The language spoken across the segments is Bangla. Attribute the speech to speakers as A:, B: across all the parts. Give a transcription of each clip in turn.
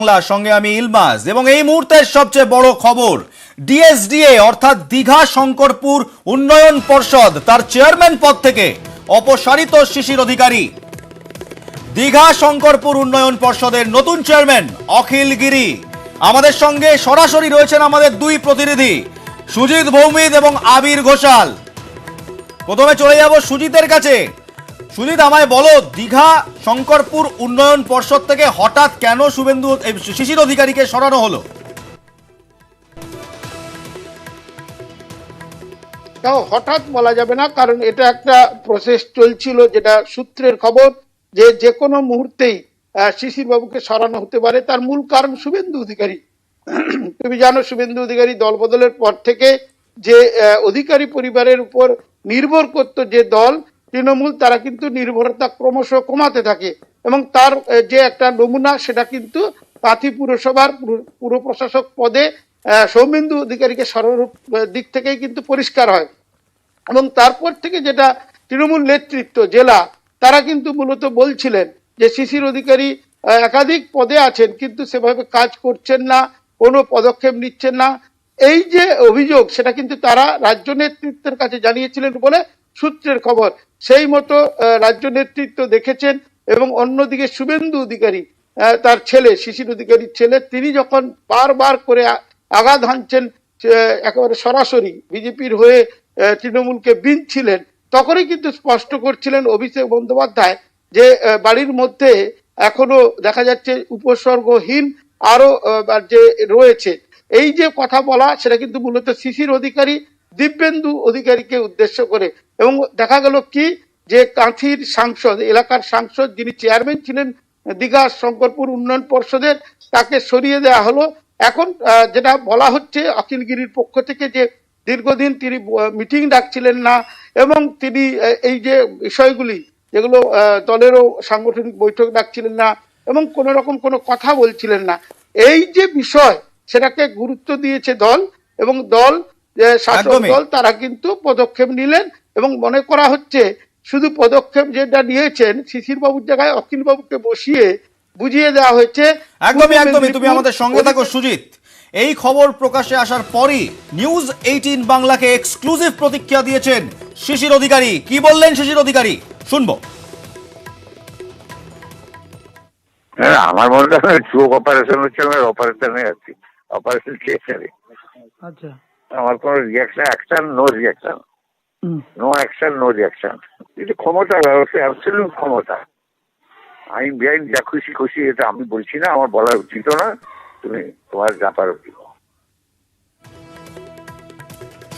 A: বাংলার সঙ্গে আমি ইলমাজ এবং এই মুহূর্তের সবচেয়ে বড় খবর ডিএসডিএ অর্থাৎ দীঘা শঙ্করপুর উন্নয়ন পর্ষদ তার চেয়ারম্যান পদ থেকে অপসারিত শিশির অধিকারী। দীঘা শঙ্করপুর উন্নয়ন পর্ষদের নতুন চেয়ারম্যান অখিল গিরি। আমাদের সঙ্গে সরাসরি রয়েছেন আমাদের দুই প্রতিনিধি সুজিত ভৌমিক এবং আবির ঘোষাল। প্রথমে চলে যাব সুজিতের কাছে। সুজিত, আমায় বলো, দীঘা শঙ্করপুর উন্নয়ন পর্ষদ থেকে হঠাৎ কেন শিশির অধিকারীকে সরানো হলো?
B: হঠাৎ বলা যাবে না, কারণ এটা একটা প্রসেস চলছিল, যেটা সূত্রের খবর যে কোনো মুহূর্তেই শিশির বাবুকে সরানো হতে পারে। তার মূল কারণ শুভেন্দু অধিকারী। তুমি জানো, শুভেন্দু অধিকারী দল বদলের পর থেকে যে অধিকারী পরিবারের উপর নির্ভর করত যে দল তৃণমূল, তারা কিন্তু নির্ভরতা ক্রমশ কমাতে থাকে এবং তার যে একটা নমুনা সেটা কিন্তু পাথি পুরসভার পুর প্রশাসক পদে সৌমেন্দু অধিকারীকে সরানোর দিক থেকেই কিন্তু পরিষ্কার হয়। এবং তারপর থেকে যেটা তৃণমূল নেতৃত্ব জেলা, তারা কিন্তু মূলত বলছিলেন যে শিশির অধিকারী একাধিক পদে আছেন কিন্তু সেভাবে কাজ করছেন না, কোনো পদক্ষেপ নিচ্ছেন না। এই যে অভিযোগ, সেটা কিন্তু তারা রাজ্য নেতৃত্বের কাছে জানিয়েছিলেন বলে সূত্রের খবর। সেই মতো রাজ্য নেতৃত্ব দেখেছেন এবং অন্যদিকে শুভেন্দু অধিকারী, তার ছেলে শিশির অধিকারীর ছেলে, তিনি যখন বারবার করে আঘাত হানছেন, একেবারে সরাসরি বিজেপির হয়ে তৃণমূলকে বিঁধছিলেন, তখনই কিন্তু স্পষ্ট করছিলেন অভিষেক বন্দ্যোপাধ্যায় যে বাড়ির মধ্যে এখনো দেখা যাচ্ছে উপসর্গহীন আরো যে রয়েছে। এই যে কথা বলা, সেটা কিন্তু মূলত শিশির অধিকারী দিব্যেন্দু অধিকারীকে উদ্দেশ্য করে। এবং দেখা গেল কি, যে কাঁথির সাংসদ, এলাকার সাংসদ, যিনি চেয়ারম্যান ছিলেন দীঘা শঙ্করপুর উন্নয়ন পর্ষদের, তাকে সরিয়ে দেওয়া হলো। এখন যেটা বলা হচ্ছে অখিল গিরির পক্ষ থেকে, যে দীর্ঘদিন তিনি মিটিং ডাকছিলেন না এবং তিনি এই যে বিষয়গুলি, যেগুলো দলেরও সাংগঠনিক বৈঠক ডাকছিলেন না এবং কোন রকম কোনো কথা বলছিলেন না, এই যে বিষয়, সেটাকে গুরুত্ব দিয়েছে দল এবং দল, শাসক দল, তারা কিন্তু পদক্ষেপ নিলেন এবং মনে করা হচ্ছে শুধু পদক্ষেপ যেটা নিয়েছেন, শিশির বাবুর জায়গায় অখিল বাবুকে বসিয়ে বুঝিয়ে দেওয়া হয়েছে।
A: একদমই তুমি আমাদের সঙ্গে থাকো সুজিত। এই খবর প্রকাশে আসার পরই নিউজ 18 বাংলাকে এক্সক্লুসিভ প্রতিক্রিয়া দিয়েছেন শিশির অধিকারী। কি বললেন শিশির অধিকারী, শুনবো।
C: আমার মনে হয় চোখ অপারেশন হচ্ছে, আমার অপারেশনে আছি, অপারেশন থিয়েটারে।
D: আচ্ছা,
C: আমার কোনো reaction, action, no reaction, no action, no reaction. কিন্তু ক্ষমতা, অ্যাবসলিউট ক্ষমতা। আইন বেআইন যা খুশি খুশি, এটা আমি বলছি না, আমার বলা উচিত না, তুমি তোমার ব্যাপার।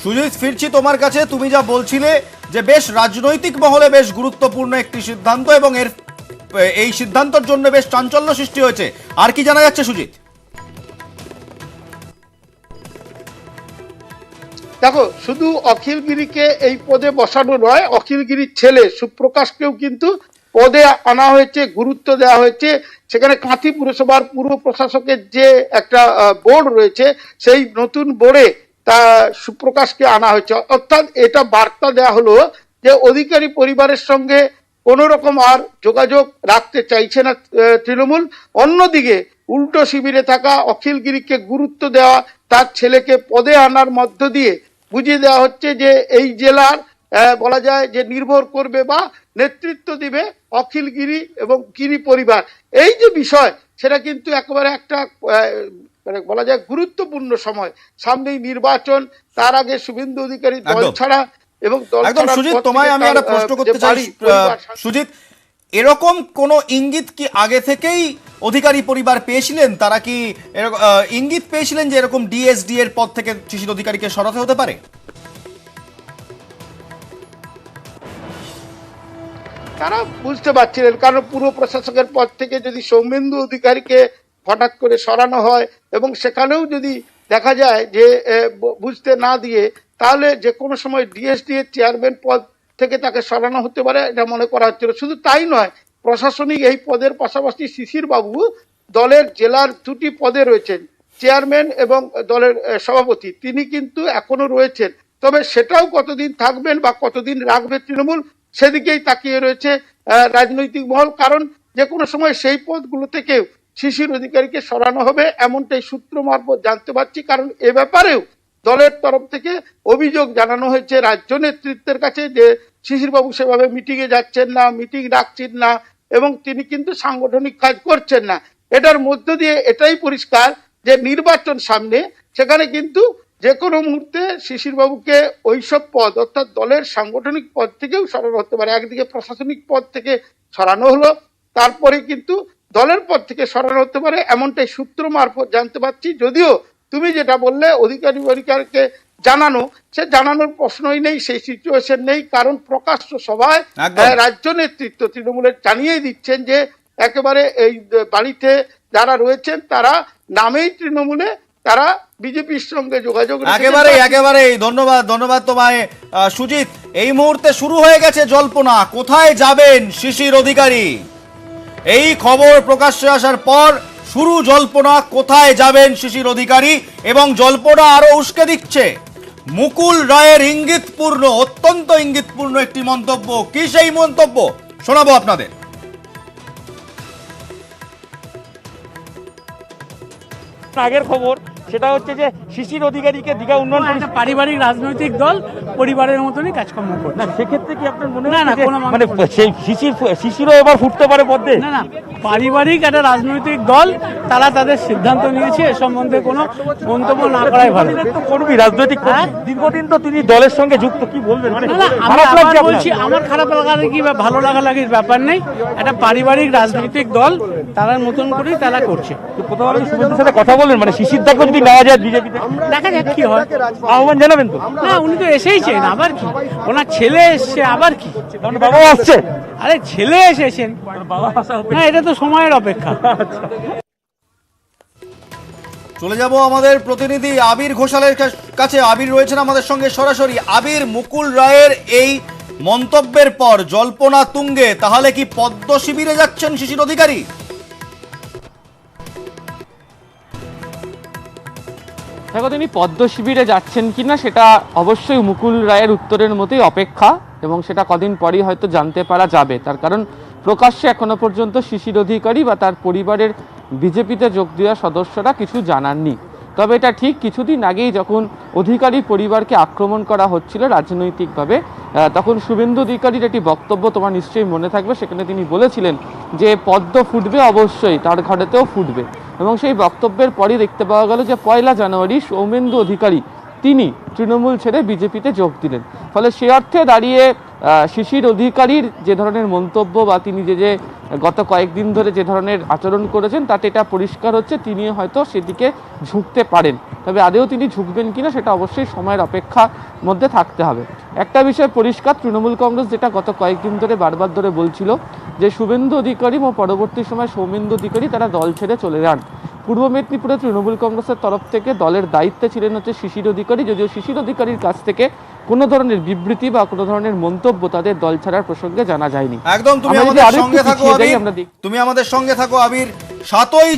A: সুজিত, ফিরছি তোমার কাছে। তুমি যা বলছিলে যে বেশ রাজনৈতিক মহলে বেশ গুরুত্বপূর্ণ একটি সিদ্ধান্ত এবং এই সিদ্ধান্তের জন্য বেশ চাঞ্চল্য সৃষ্টি হয়েছে, আর কি জানা যাচ্ছে সুজিত?
B: দেখো, শুধু অখিল গিরিকে এই পদে বসানো নয়, অখিল গিরির ছেলে সুপ্রকাশকেও কিন্তু পদে আনা হয়েছে, গুরুত্ব দেওয়া হয়েছে। সেখানে কাঁথি পুরসভার পুর প্রশাসকের যে একটা বোর্ড রয়েছে, সেই নতুন বোর্ডে তা সুপ্রকাশকে আনা হয়েছে। অর্থাৎ এটা বার্তা দেওয়া হলো যে অধিকারী পরিবারের সঙ্গে কোন রকম আর যোগাযোগ রাখতে চাইছে না তৃণমূল। অন্যদিকে উল্টো শিবিরে থাকা অখিল গিরিকে গুরুত্ব দেওয়া, তার ছেলেকে পদে আনার মধ্য দিয়ে বুঝিয়ে দেওয়া হচ্ছে যে এই জেলার বলা যায় যে নির্ভর করবে বা নেতৃত্ব দিবে অখিল গিরি এবং গিরি পরিবার। এই যে বিষয়, সেটা কিন্তু একেবারে একটা মানে বলা যায় গুরুত্বপূর্ণ সময়। সামনেই নির্বাচন, তার আগে শুভেন্দু অধিকারী দল ছাড়া এবং দল ছাড়া।
A: সুজিত, তোমায় আমি একটা প্রশ্ন করতে চাই। সুজিত, এরকম কোন ইঙ্গিত কি আগে থেকেই অধিকারী পরিবার পেয়েছিলেন? তারা কি ইঙ্গিত পেয়েছিলেন যে এরকম ডিএসডি এর পদ থেকে শিশির অধিকারীকে সরাতে হতে পারে?
B: তারা বুঝতে পারছিলেন, কারণ পুরো প্রশাসকের পদ থেকে যদি সৌমেন্দু অধিকারীকে হঠাৎ করে সরানো হয় এবং সেখানেও যদি দেখা যায় যে বুঝতে না দিয়ে, তাহলে যে কোনো সময় ডিএসডি এর চেয়ারম্যান পদ থেকে তাকে সরানো হতে পারে, এটা মনে করা হচ্ছিল। শুধু তাই নয়, প্রশাসনিক এই পদের পাশাপাশি শিশির বাবু দলের জেলার দুটি পদে রয়েছেন, চেয়ারম্যান এবং দলের সভাপতি, তিনি কিন্তু এখনো রয়েছেন। তবে সেটাও কতদিন থাকবেন বা কতদিন রাখবে তৃণমূল, সেদিকেই তাকিয়ে রয়েছে রাজনৈতিক মহল। কারণ যে কোনো সময় সেই পদগুলো থেকে শিশির অধিকারীকে সরানো হবে এমনটাই সূত্র মারফত জানতে পারছি। কারণ এ ব্যাপারেও দলের তরফ থেকে অভিযোগ জানানো হয়েছে রাজ্য নেতৃত্বের কাছে যে শিশিরবাবু সেভাবে মিটিংয়ে যাচ্ছেন না, মিটিং ডাকছেন না এবং তিনি কিন্তু সাংগঠনিক কাজ করছেন না। এটার মধ্য দিয়ে এটাই পরিষ্কার যে নির্বাচন সামনে, সেখানে কিন্তু যে কোনো মুহূর্তে শিশিরবাবুকে ওইসব পদ অর্থাৎ দলের সাংগঠনিক পদ থেকেও সরানো হতে পারে। একদিকে প্রশাসনিক পদ থেকে সরানো হলো, তারপরে কিন্তু দলের পদ থেকে সরানো হতে পারে এমনটাই সূত্র মারফত জানতে পারছি। যদিও তুমি যেটা বললে অধিকারীকে জানানো, সে জানানোর প্রশ্নই নেই, সেই সিচুয়েশন নেই। কারণ প্রকাশ্য সভায় রাজ্য নেতৃত্ব তৃণমূলের জানিয়ে দিচ্ছেন যে একেবারে এই বাড়িতে যারা রয়েছেন তারা নামেই তৃণমূলে, তারা বিজেপির সঙ্গে যোগাযোগ
A: একেবারেই ধন্যবাদ তোমায় সুজিত। এই মুহূর্তে শুরু হয়ে গেছে জল্পনা, কোথায় যাবেন শিশির অধিকারী? এই খবর প্রকাশ্যে আসার পর শুরু জল্পনা, কোথায় যাবেন শিশির অধিকারী, এবং জল্পনা আরো উস্কে দিচ্ছে মুকুল রায়ের অত্যন্ত ইঙ্গিতপূর্ণ একটি মন্তব্য। কি সেই মন্তব্য শোনাবো আপনাদের।
D: আগের খবর সেটা হচ্ছে যে শিশির অধিকারীকে দীঘা উন্নয়ন
E: একটা পারিবারিক রাজনৈতিক দল পরিবারের মতনই কাজকর্ম করে।
D: না, সেক্ষেত্রে কি আপনার মনে
E: না,
D: হয়
E: কোনো
D: মানে সেই শিশিরও এবার ফুটতে পারে পদ্মে?
E: না, পারিবারিক একটা রাজনৈতিক দল, তারা তাদের সিদ্ধান্ত নিয়েছে, এ সম্বন্ধে কোনো মন্তব্য না করাই ভালো।
D: কর্মী, রাজনৈতিক দীর্ঘদিন তো তিনি দলের সঙ্গে যুক্ত, কি বলবেন?
E: না, আমি আবার বলছি, আমার খারাপ লাগা কি বা ভালো লাগা লাগির ব্যাপার নেই। একটা পারিবারিক রাজনৈতিক দল, তার মতন করেই তারা করছে।
D: কোথাও আপনি শুভেন্দুর সাথে কথা বললেন, মানে শিশির দাকে যদি নেওয়া যায় বিজেপিতে,
E: দেখা যাক কি হয়।
D: আহ্বান জানাবেন তো?
E: না, উনি তো এসেইছেন, আবার কি? ওনার ছেলে এসছে, আবার কি?
D: বাবাও আসছে?
E: আরে ছেলে এসেছেন, না, এটা তো সময়ের অপেক্ষা।
A: চলে যাব আমাদের প্রতিনিধি আবির ঘোষালের কাছে। আবির রয়েছেন আমাদের সঙ্গে সরাসরি। আবির, মুকুল রায়ের এই মন্তব্যের পর জল্পনা তুঙ্গে, তাহলে কি পদ্ম শিবিরে যাচ্ছেন শিশির অধিকারী?
F: দেখো, তিনি পদ্ম শিবিরে যাচ্ছেন কিনা সেটা অবশ্যই মুকুল রায়ের উত্তরের মতোই অপেক্ষা, এবং সেটা কদিন পরই হয়তো জানতে পারা যাবে। তার কারণ প্রকাশ্যে এখনো পর্যন্ত শিশির অধিকারী বা তার পরিবারের বিজেপিতে যোগ দেওয়া সদস্যরা কিছু জানাননি। তবে এটা ঠিক, কিছুদিন আগেই যখন অধিকারী পরিবারকে আক্রমণ করা হচ্ছিল রাজনৈতিকভাবে, তখন শুভেন্দু অধিকারীর একটি বক্তব্য তোমার নিশ্চয়ই মনে থাকবে। সেখানে তিনি বলেছিলেন যে পদ্ম ফুটবে, অবশ্যই তার ঘরেতেও ফুটবে, এবং সেই বক্তব্যের পরই দেখতে পাওয়া গেল যে 1 জানুয়ারি সৌমেন্দু অধিকারী তিনি তৃণমূল ছেড়ে বিজেপিতে যোগ দিলেন। ফলে সে অর্থে দাঁড়িয়ে শিশির অধিকারীর যে ধরনের মন্তব্য বা তিনি যে গত কয়েকদিন ধরে যে ধরনের আচরণ করেছেন, তাতে এটা পরিষ্কার হচ্ছে তিনি হয়তো সেদিকে ঝুঁকতে পারেন। তবে আদেও তিনি ঝুঁকবেন কিনা সেটা অবশ্যই সময়ের অপেক্ষার মধ্যে থাকতে হবে। একটা বিষয় পরিষ্কার, তৃণমূল কংগ্রেস যেটা গত কয়েকদিন ধরে বারবার ধরে বলছিল যে শুভেন্দু অধিকারী ও পরবর্তী সময় সৌমেন্দু অধিকারী তারা দল ছেড়ে চলে যান। পূর্ব মেদিনীপুরে তৃণমূল কংগ্রেসের তরফ থেকে দলের দায়িত্বে ছিলেন হচ্ছে শিশির অধিকারী, যদিও শিশির অধিকারীর কাছ থেকে কোনো ধরনের বিবৃতি বা কোনো ধরনের মন্তব্য তাদের দল ছাড়ার প্রসঙ্গে জানা যায়নি।
A: একদম, তুমি আমাদের সঙ্গে থাকো আবির। 7ই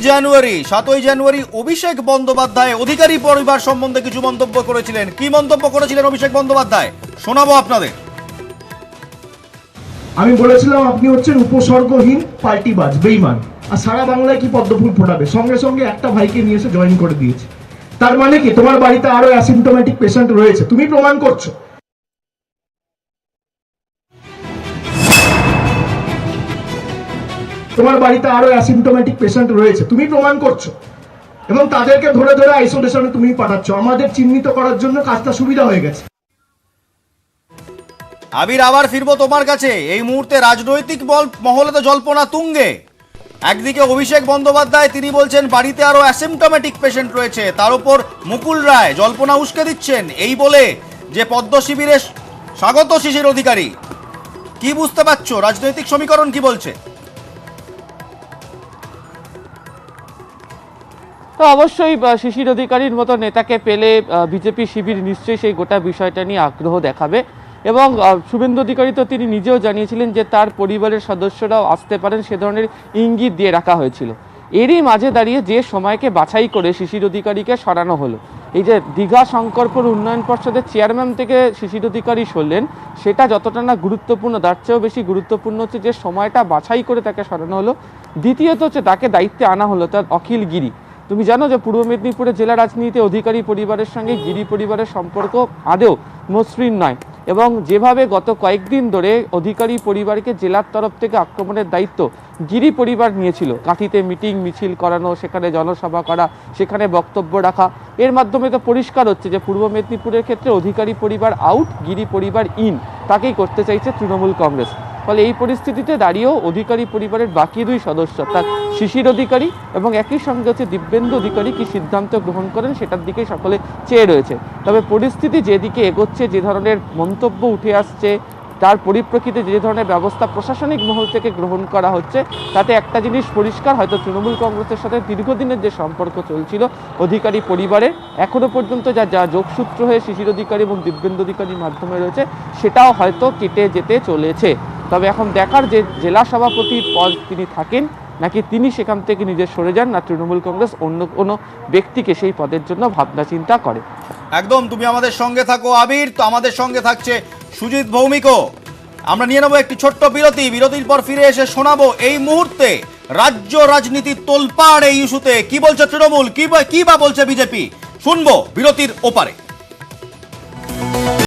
A: জানুয়ারি অভিষেক বন্দ্যোপাধ্যায় অধিকারী পরিবার সম্বন্ধে কিছু মন্তব্য করেছিলেন। কি মন্তব্য করেছিলেন অভিষেক বন্দ্যোপাধ্যায় শোনাবো আপনাদের।
G: আমি বলেছিলাম আপনি হচ্ছেন উপসর্গহীন পাল্টিবাজ, বেঈমান, আর সারা বাংলায় কি পদ্মফুল ফোটাবে। সঙ্গে সঙ্গে একটা ভাইকে নিয়ে এসে জয়েন করে দিয়েছে। তার মানে কি তোমার বাড়িতে আরো অ্যাসিম্পটোমেটিক পেশেন্ট রয়েছে, তুমি প্রমাণ করছো। তোমার বাড়িতে আরো অ্যাসিম্পটোমেটিক পেশেন্ট রয়েছে, তুমি প্রমাণ করছো, এবং তাদেরকে ধরে ধরে আইসোলেশনে তুমি পাঠাচ্ছ। আমাদের চিহ্নিত করার জন্য কাজটা সুবিধা হয়ে গেছে।
A: আবির, আবার ফিরবো তোমার কাছে। এই মুহূর্তে রাজনৈতিক মহলে তো জল্পনা তুঙ্গে। একদিকে অভিষেক বন্দ্যোপাধ্যায় তিনি বলছেন বাড়িতে আরো অ্যাসিম্পটোমেটিক পেশেন্ট রয়েছে, তার উপর মুকুল রায় জল্পনা উস্কে দিচ্ছেন এই বলে যে পদ্ম শিবিরে স্বাগত শিশির অধিকারী। কি বুঝতে পারছো, রাজনৈতিক সমীকরণ কি বলছে?
F: তো অবশ্যই শিশির অধিকারীর মতো নেতাকে পেলে বিজেপি শিবির নিশ্চয়ই সেই গোটা বিষয়টা নিয়ে আগ্রহ দেখাবে, এবং শুভেন্দু অধিকারী তো তিনি নিজেও জানিয়েছিলেন যে তার পরিবারের সদস্যরাও আসতে পারেন, সে ধরনের ইঙ্গিত দিয়ে রাখা হয়েছিল। এরই মাঝে দাঁড়িয়ে যে সময়কে বাছাই করে শিশির অধিকারীকে সরানো হলো, এই যে দীঘা শঙ্করপুর উন্নয়ন পর্ষদের চেয়ারম্যান থেকে শিশির অধিকারী সরলেন, সেটা যতটা না গুরুত্বপূর্ণ তার চেয়েও বেশি গুরুত্বপূর্ণ হচ্ছে যে সময়টা বাছাই করে তাকে সরানো হলো। দ্বিতীয়ত হচ্ছে তাকে দায়িত্বে আনা হলো তার অখিল গিরি। তুমি জানো যে পূর্ব মেদিনীপুরের জেলা রাজনীতিতে অধিকারী পরিবারের সঙ্গে গিরি পরিবারের সম্পর্ক আদৌ মসৃণ নয়, এবং যেভাবে গত কয়েকদিন ধরে অধিকারী পরিবারকে জেলার তরফ থেকে আক্রমণের দায়িত্ব গিরি পরিবার নিয়েছিল, কাঁথিতে মিটিং মিছিল করানো, সেখানে জনসভা করা, সেখানে বক্তব্য রাখা, এর মাধ্যমে তো পরিষ্কার হচ্ছে যে পূর্ব মেদিনীপুরের ক্ষেত্রে অধিকারী পরিবার আউট, গিরি পরিবার ইন, তাকেই করতে চাইছে তৃণমূল কংগ্রেস। ফলে এই পরিস্থিতিতে দাঁড়িয়েও অধিকারী পরিবারের বাকি দুই সদস্য অর্থাৎ শিশির অধিকারী এবং একই সঙ্গে হচ্ছে দিব্যেন্দু অধিকারী কি সিদ্ধান্ত গ্রহণ করেন সেটার দিকে সকলে চেয়ে রয়েছে। তবে পরিস্থিতি যেদিকে এগোচ্ছে, যে ধরনের মন্তব্য উঠে আসছে, তার পরিপ্রেক্ষিতে যে ধরনের ব্যবস্থা প্রশাসনিক মহল থেকে গ্রহণ করা হচ্ছে, তাতে একটা জিনিস পরিষ্কার, হয়তো তৃণমূল কংগ্রেসের সাথে দীর্ঘদিনের যে সম্পর্ক চলছিল অধিকারী পরিবারের, এখনো পর্যন্ত যা যোগসূত্র হয়ে শিশির অধিকারী এবং দিব্যেন্দু অধিকারীর মাধ্যমে রয়েছে, সেটাও হয়তো কেটে যেতে চলেছে। তবে এখন দেখার যে জেলা সভাপতির পদ তিনি থাকেন নাকি তিনি সেখান থেকে নিজে সরে যান, না তৃণমূল কংগ্রেস অন্য কোনো ব্যক্তিকে সেই পদের জন্য ভাবনা চিন্তা করে।
A: একদম, তুমি আমাদের সঙ্গে থাকো আবির, তো আমাদের সঙ্গে থাকছে সুজিত ভৌমিকও। আমরা নিয়ে নেবো একটি ছোট্ট বিরতি, বিরতির পর ফিরে এসে শোনাবো এই মুহূর্তে রাজ্য রাজনীতির তোলপাড় এই ইস্যুতে কি বলছে তৃণমূল, কি বা বলছে বিজেপি, শুনবো বিরতির ওপারে।